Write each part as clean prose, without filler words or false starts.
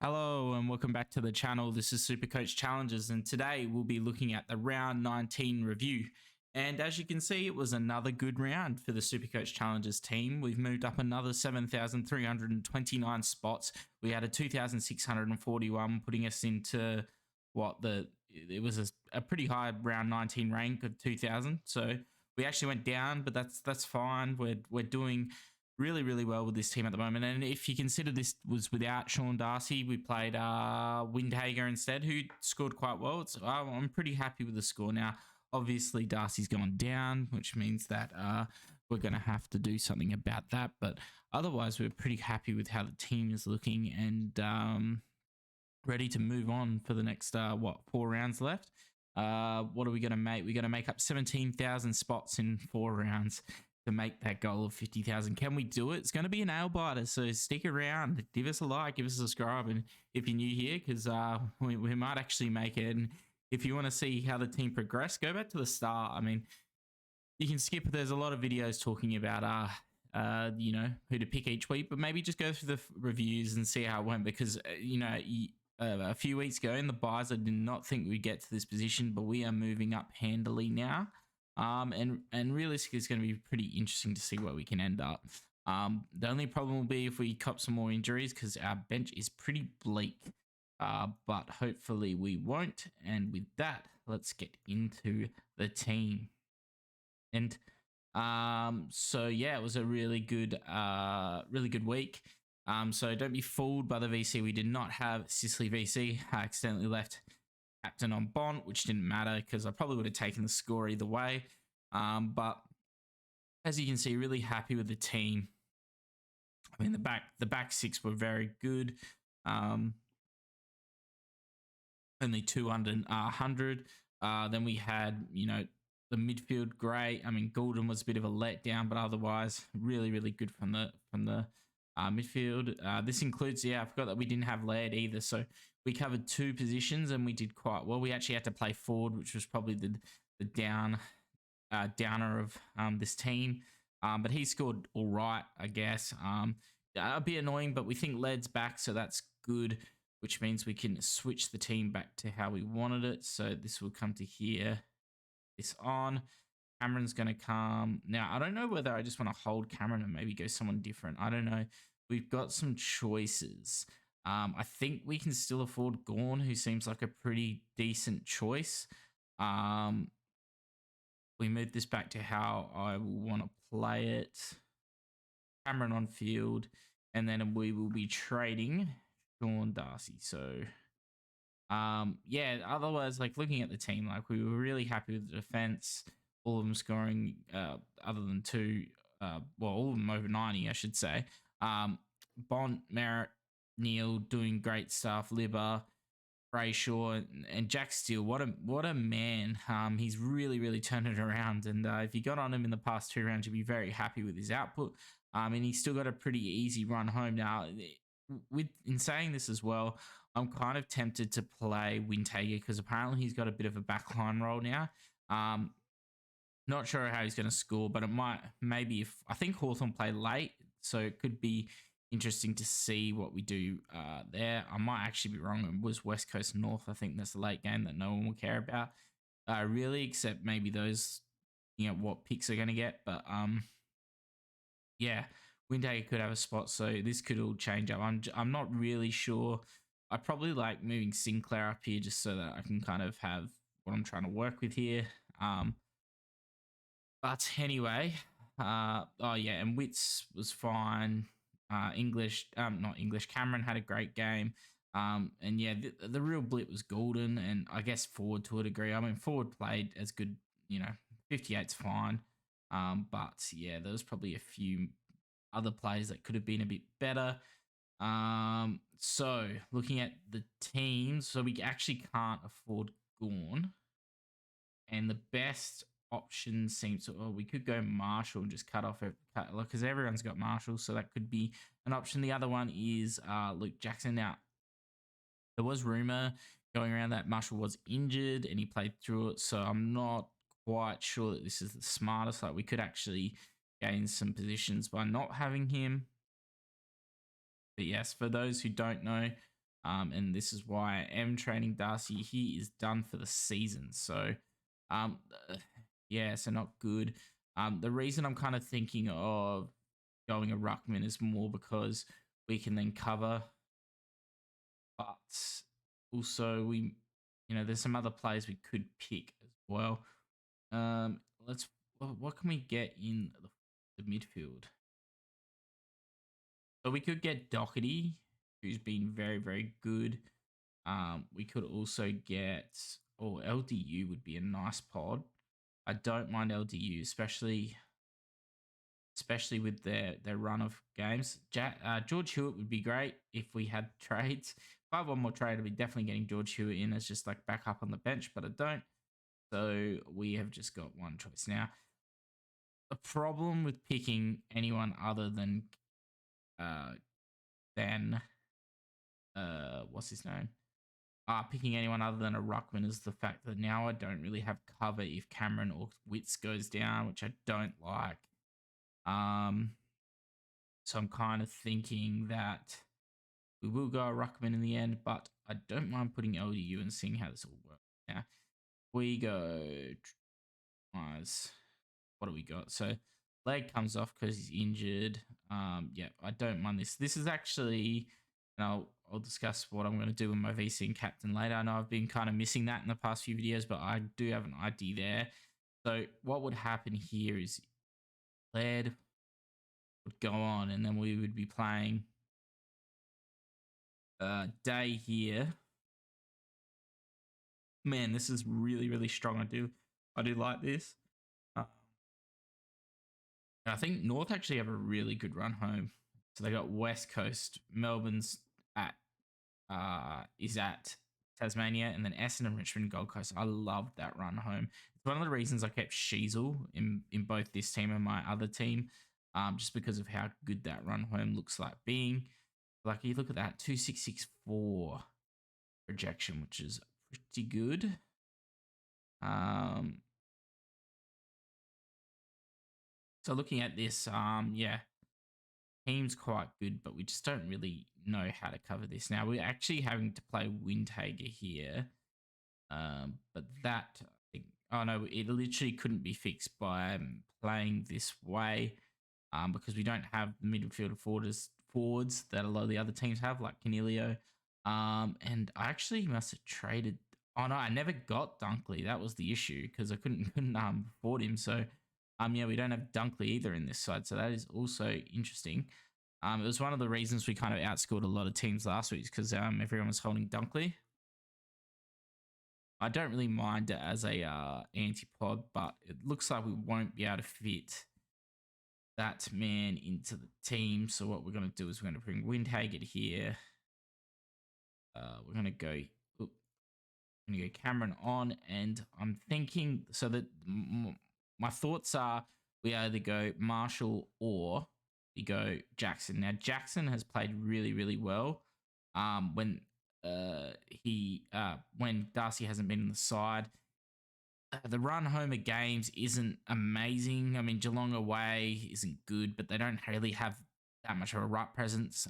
Hello and welcome back to the channel. This is Supercoach Challenges, and today we'll be looking at the round 19 review. And as you can see, it was another good round for the Supercoach Challenges team. We've moved up another 7,329 spots. We had a 2,641, putting us into it was a pretty high round 19 rank of 2,000. So we actually went down, but that's fine. We're doing really well with this team at the moment. And if you consider this was without Sean Darcy, we played Windhager instead, who scored quite well. I'm pretty happy with the score now. Obviously, Darcy's gone down, which means that we're going to have to do something about that. But otherwise, we're pretty happy with how the team is looking and ready to move on for the next, 4 rounds left. What are we going to make? We're going to make up 17,000 spots in 4 rounds to make that goal of 50,000. Can we do it? It's going to be a nail biter, so stick around. Give us a like, give us a subscribe, and if you're new here, because we might actually make it. And if you want to see how the team progress, go back to the start. I mean, you can skip. There's a lot of videos talking about who to pick each week, but maybe just go through the reviews and see how it went, because a few weeks ago in the buys, I did not think we'd get to this position, but we are moving up handily now. And realistically, it's going to be pretty interesting to see where we can end up. The only problem will be if we cop some more injuries, because our bench is pretty bleak. But hopefully we won't. And with that, let's get into the team. And so yeah, it was a really good week. So don't be fooled by the VC. We did not have Sicily VC. I accidentally left captain on Bont, which didn't matter because I probably would have taken the score either way. But as you can see, really happy with the team. I mean, the back six were very good. Only 2 under 100. Then we had, the midfield great. I mean, Goulden was a bit of a letdown, but otherwise really good from the midfield. This includes, I forgot that we didn't have Laird either. So we covered 2 positions and we did quite well. We actually had to play forward, which was probably the downer of this team. But he scored all right, I guess. A bit annoying, but we think Laird's back, so that's good, which means we can switch the team back to how we wanted it. So this will come to here. This on. Cameron's going to come. Now, I don't know whether I just want to hold Cameron and maybe go someone different. I don't know. We've got some choices. I think we can still afford Gorn, who seems like a pretty decent choice. We move this back to how I want to play it. Cameron on field. And then we will be trading Sean Darcy. So, otherwise, looking at the team, we were really happy with the defense. All of them scoring, other than 2, all of them over 90, I should say. Bont, Merritt, Neil doing great stuff. Libba, Brayshaw, and Jack Steele. What a man. He's really turned it around. And if you got on him in the past 2 rounds, you'd be very happy with his output. And he's still got a pretty easy run home now. In saying this as well, I'm kind of tempted to play Windhager because apparently he's got a bit of a backline role now. Not sure how he's going to score, but it might I think Hawthorn played late, so it could be interesting to see what we do there. I might actually be wrong. It was West Coast North. I think that's a late game that no one will care about, really, except maybe those, what picks are going to get. But Windhager could have a spot, so this could all change up. I'm not really sure. I probably like moving Sinclair up here just so that I can kind of have what I'm trying to work with here. But anyway, and Witts was fine. Not English. Cameron had a great game. The real blip was Goulden, and I guess forward to a degree. I mean, forward played as good. 58's fine. But there was probably a few other players that could have been a bit better. So looking at the teams, so we actually can't afford Gorn, and the best option seems to, we could go Marshall and just cut off because everyone's got Marshall, so that could be an option. The other one is Luke Jackson. Now, there was rumor going around that Marshall was injured and he played through it, so I'm not quite sure that this is the smartest. We could actually gain some positions by not having him. But yes, for those who don't know, And this is why I am trading Darcy. He is done for the season. So, um, uh, yeah, so not good. The reason I'm kind of thinking of going a ruckman is more because we can then cover, but also there's some other players we could pick as well. Let's. What can we get in the midfield? So we could get Doherty, who's been very, very good. We could also get, LDU would be a nice pod. I don't mind LDU, especially with their run of games. George Hewitt would be great if we had trades. If I have one more trade, I'd be definitely getting George Hewitt in as just like back up on the bench, but I don't. So we have just got one choice now. The problem with picking anyone other than uh what's his name? Picking anyone other than a ruckman is the fact that now I don't really have cover if Cameron or Witts goes down, which I don't like. So I'm kind of thinking that we will go a ruckman in the end, but I don't mind putting LDU and seeing how this all works. Now we go. What do we got? So leg comes off because he's injured. Yeah, I don't mind this. This is actually, and I'll discuss what I'm going to do with my VC and captain later. I know I've been kind of missing that in the past few videos, but I do have an ID there. So what would happen here is Laird would go on, and then we would be playing Day here. Man, this is really, really strong. I do like this. I think North actually have a really good run home. So they got West Coast, Melbourne's is at Tasmania, and then Essendon and Richmond Gold Coast. I loved that run home. It's one of the reasons I kept Sheasel in both this team and my other team, just because of how good that run home looks like being. Like you look at that 2664 projection, which is pretty good. So looking at this, yeah, team's quite good, but we just don't really know how to cover this. Now we're actually having to play Windhager here, but that, oh no, it literally couldn't be fixed by playing this way, because we don't have the midfield forwards that a lot of the other teams have, like Canelio. And I actually must have traded. Oh no, I never got Dunkley. That was the issue because I couldn't afford him. So yeah, we don't have Dunkley either in this side. So that is also interesting. It was one of the reasons we kind of outscored a lot of teams last week because everyone was holding Dunkley. I don't really mind it as a anti-pod, but it looks like we won't be able to fit that man into the team. So what we're going to do is we're going to bring Windhager here. We're going to go. We're going to go Cameron on, and I'm thinking so that my thoughts are we either go Marshall or we go Jackson. Now Jackson has played really, really well. When Darcy hasn't been in the side. The run home of games isn't amazing. I mean, Geelong away isn't good, but they don't really have that much of a ruck presence.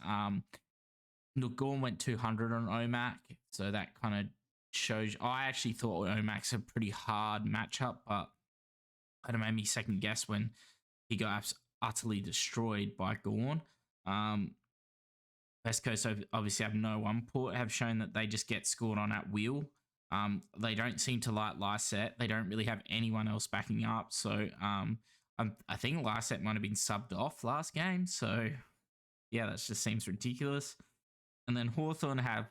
Gorn went 200 on OMAC, so that kind of shows. I actually thought OMAC's a pretty hard matchup, but it made me second guess when he got utterly destroyed by Gorn. West Coast obviously have no one port, have shown that they just get scored on at will. They don't seem to like Lysette. They don't really have anyone else backing up. So I think Lysette might have been subbed off last game. So yeah, that just seems ridiculous. And then Hawthorn have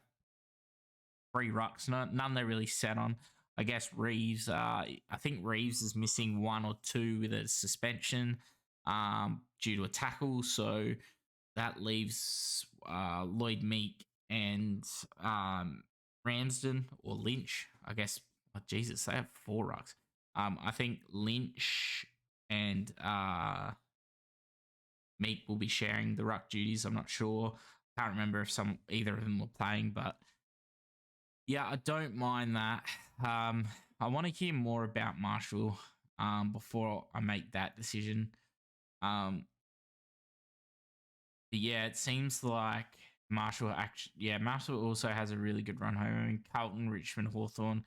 3 rucks, none they're really set on. I guess Reeves, I think Reeves is missing 1 or 2 with a suspension due to a tackle. So that leaves Lloyd Meek and Ramsden or Lynch. I guess, oh, Jesus, they have 4 rucks. I think Lynch and Meek will be sharing the ruck duties. I'm not sure. Can't remember if either of them were playing, but yeah, I don't mind that. I want to hear more about Marshall before I make that decision. But yeah, it seems like Marshall actually, yeah, Marshall also has a really good run home. I mean, Carlton, Richmond, Hawthorn,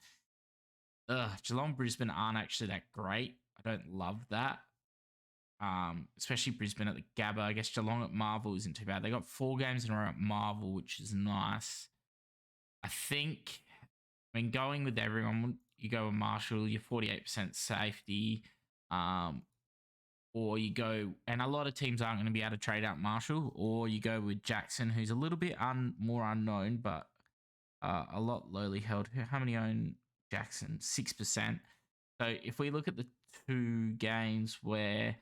Geelong, Brisbane aren't actually that great. I don't love that. Especially Brisbane at the Gabba. I guess Geelong at Marvel isn't too bad. They got 4 games in a row at Marvel, which is nice. I think, I mean, going with everyone, you go with Marshall, you're 48% safety. Or you go, and a lot of teams aren't going to be able to trade out Marshall, or you go with Jackson, who's a little bit more unknown, but a lot lowly held. How many own Jackson? 6%. So if we look at the 2 games where,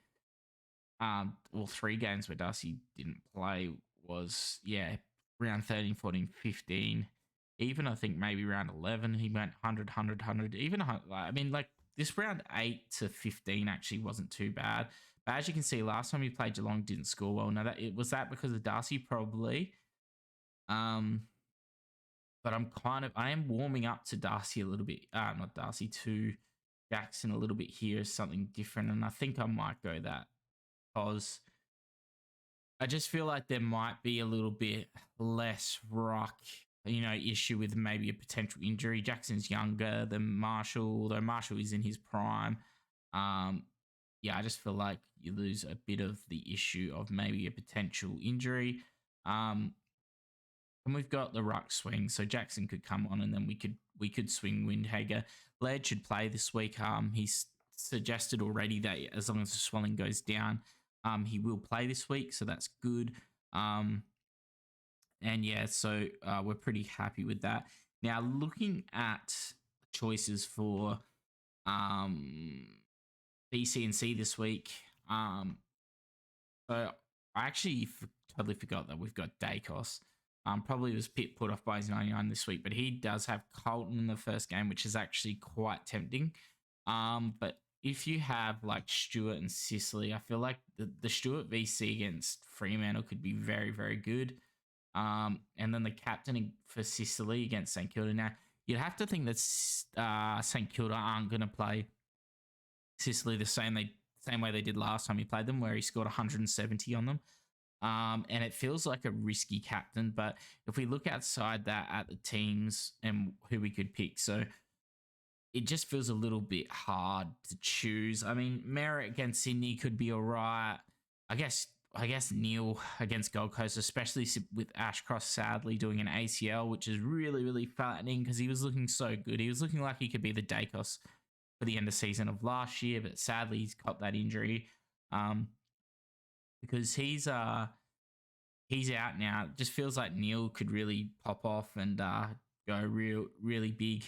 well, 3 games where Darcy didn't play was, yeah, round 13, 14, 15. Even I think maybe round 11, he went 100, 100, 100. Even, I mean, like this round 8 to 15 actually wasn't too bad. But as you can see, last time he played Geelong didn't score well. Now, was that because of Darcy? Probably. But I am warming up to Darcy a little bit. Not Darcy, to Jackson a little bit here as something different. And I think I might go that because I just feel like there might be a little bit less rock, issue with maybe a potential injury. Jackson's younger than Marshall, although Marshall is in his prime. Yeah, I just feel like you lose a bit of the issue of maybe a potential injury. And we've got the ruck swing, so Jackson could come on, and then we could swing Windhager. Laird should play this week. He's suggested already that as long as the swelling goes down, he will play this week, so that's good. And yeah, so we're pretty happy with that. Now, looking at choices for B, C, and C this week. So I actually totally forgot that we've got Dacos. Probably was put off by his 99 this week, but he does have Carlton in the first game, which is actually quite tempting. But if you have like Stewart and Sicily, I feel like the Stewart VC against Fremantle could be very, very good. And then the captain for Sicily against St Kilda. Now, you'd have to think that St Kilda aren't going to play Sicily the same way they did last time he played them, where he scored 170 on them. And it feels like a risky captain, but if we look outside that at the teams and who we could pick, so it just feels a little bit hard to choose. I mean, Merritt against Sydney could be all right. I guess Neil against Gold Coast, especially with Ashcroft sadly doing an ACL, which is really, really fattening because he was looking so good. He was looking like he could be the Dacos for the end of season of last year, but sadly he's got that injury. Because he's out now. It just feels like Neil could really pop off and go really big,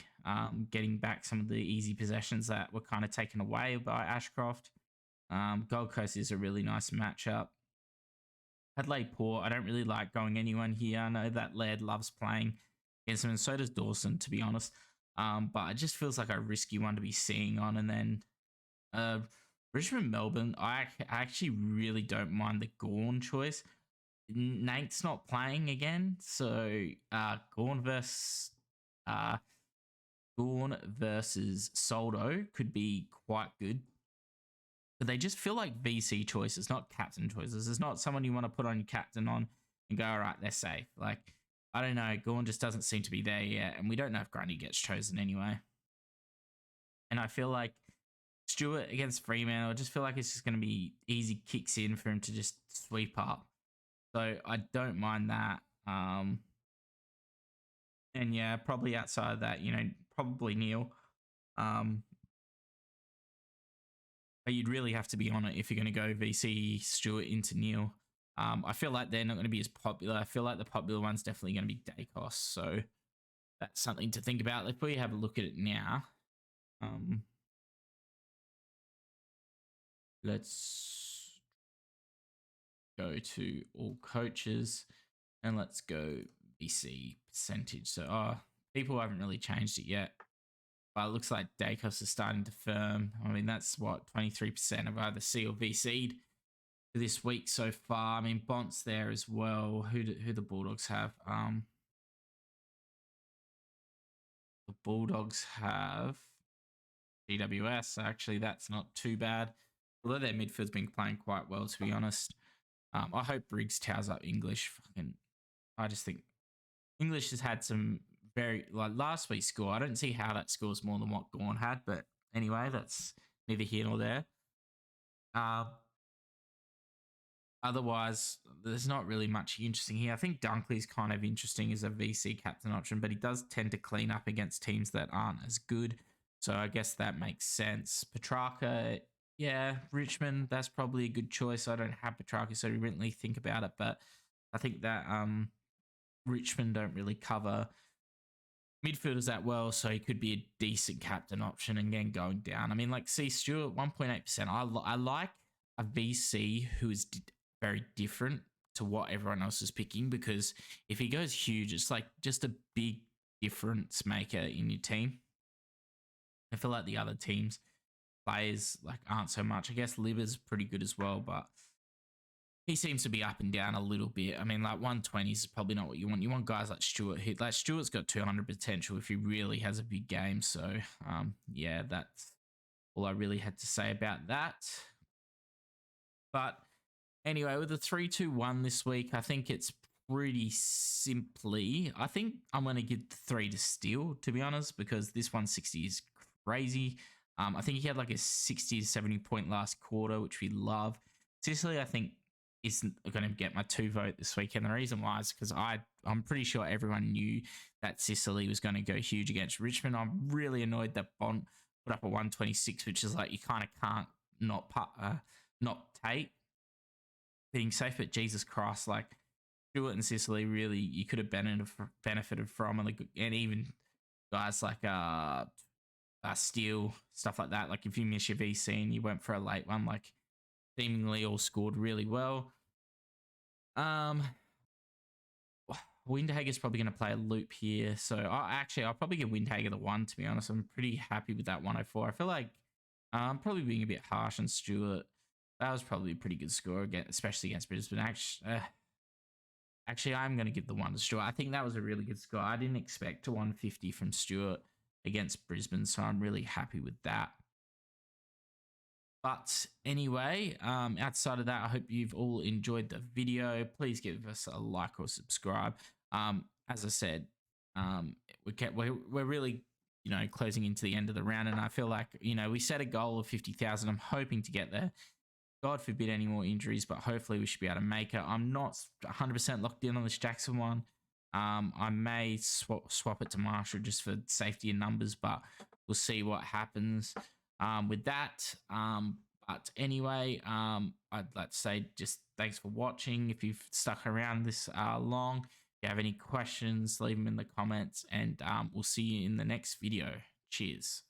getting back some of the easy possessions that were kind of taken away by Ashcroft. Gold Coast is a really nice matchup. Adelaide Port, I don't really like going anyone here. I know that Laird loves playing against him, and so does Dawson, to be honest. But it just feels like a risky one to be seeing on. And then Richmond, Melbourne, I actually really don't mind the Gawn choice. Nate's not playing again, so Gawn versus Soldo could be quite good. But they just feel like VC choices, not captain choices. It's not someone you want to put on your captain on and go, all right, they're safe. Like, I don't know. Gawn just doesn't seem to be there yet, and we don't know if Grundy gets chosen anyway. And I feel like Stewart against Fremantle, I just feel like it's just going to be easy kicks in for him to just sweep up. So I don't mind that. And yeah, probably outside of that, probably Neil. But you'd really have to be on it if you're going to go VC Stewart into Neil. I feel like they're not going to be as popular. I feel like the popular one's definitely going to be Dacos. So that's something to think about. If we have a look at it now, let's go to all coaches and let's go VC percentage. So people haven't really changed it yet. But it looks like Dacos is starting to firm. I mean, that's what, 23% of either C or VC'd for this week so far. I mean, Bont's there as well. Who the Bulldogs have? The Bulldogs have GWS. Actually, that's not too bad. Although their midfield's been playing quite well, to be honest. I hope Briggs towers up English. Fucking I just think English has had some very, like last week's score. I don't see how that scores more than what Gorn had, but anyway, that's neither here nor there. Uh, Otherwise, there's not really much interesting here. I think Dunkley's kind of interesting as a VC captain option, but he does tend to clean up against teams that aren't as good. So I guess that makes sense. Petrarca, yeah, Richmond, that's probably a good choice. I don't have Petrarca, so I didn't really think about it, but I think that Richmond don't really cover midfielders that well, so he could be a decent captain option. Again, going down. I mean, like, see, Stewart, 1.8%. I like a VC who is very different to what everyone else is picking, because if he goes huge, it's like just a big difference maker in your team. I feel like the other teams players like aren't so much. I guess Liver's pretty good as well, but he seems to be up and down a little bit. I mean, like 120 is probably not what you want. You want guys like Stewart. Like Stewart's got 200 potential if he really has a big game. So, yeah, that's all I really had to say about that. But anyway, with the 3-2-1 this week, I think it's pretty simply. I think I'm going to give the 3 to Steele, to be honest, because this 160 is crazy. I think he had like a 60 to 70 point last quarter, which we love. Sicily, I think, isn't going to get my 2 vote this week. And the reason why is because I'm pretty sure everyone knew that Sicily was going to go huge against Richmond. I'm really annoyed that Bond put up a 126, which is like you kind of can't not take. Being safe, but Jesus Christ, like Stewart and Sicily, really, you could have benefited from, and even guys like Steele, stuff like that. Like if you miss your VC and you went for a late one, like seemingly all scored really well. Windhager's probably going to play a loop here, so I'll probably give Windhager the 1. To be honest, I'm pretty happy with that 104. I feel like I'm probably being a bit harsh on Stewart. That was probably a pretty good score, again, especially against Brisbane. Actually, I'm going to give the 1 to Stewart. I think that was a really good score. I didn't expect a 150 from Stewart against Brisbane, so I'm really happy with that. But anyway, outside of that, I hope you've all enjoyed the video. Please give us a like or subscribe. As I said, we're really, closing into the end of the round, and I feel like, we set a goal of 50,000. I'm hoping to get there. God forbid any more injuries, but hopefully we should be able to make it. I'm not 100% locked in on this Jackson one. I may swap it to Marshall just for safety and numbers, but we'll see what happens with that. But anyway, I'd like to say just thanks for watching. If you've stuck around this long, if you have any questions, leave them in the comments, and we'll see you in the next video. Cheers.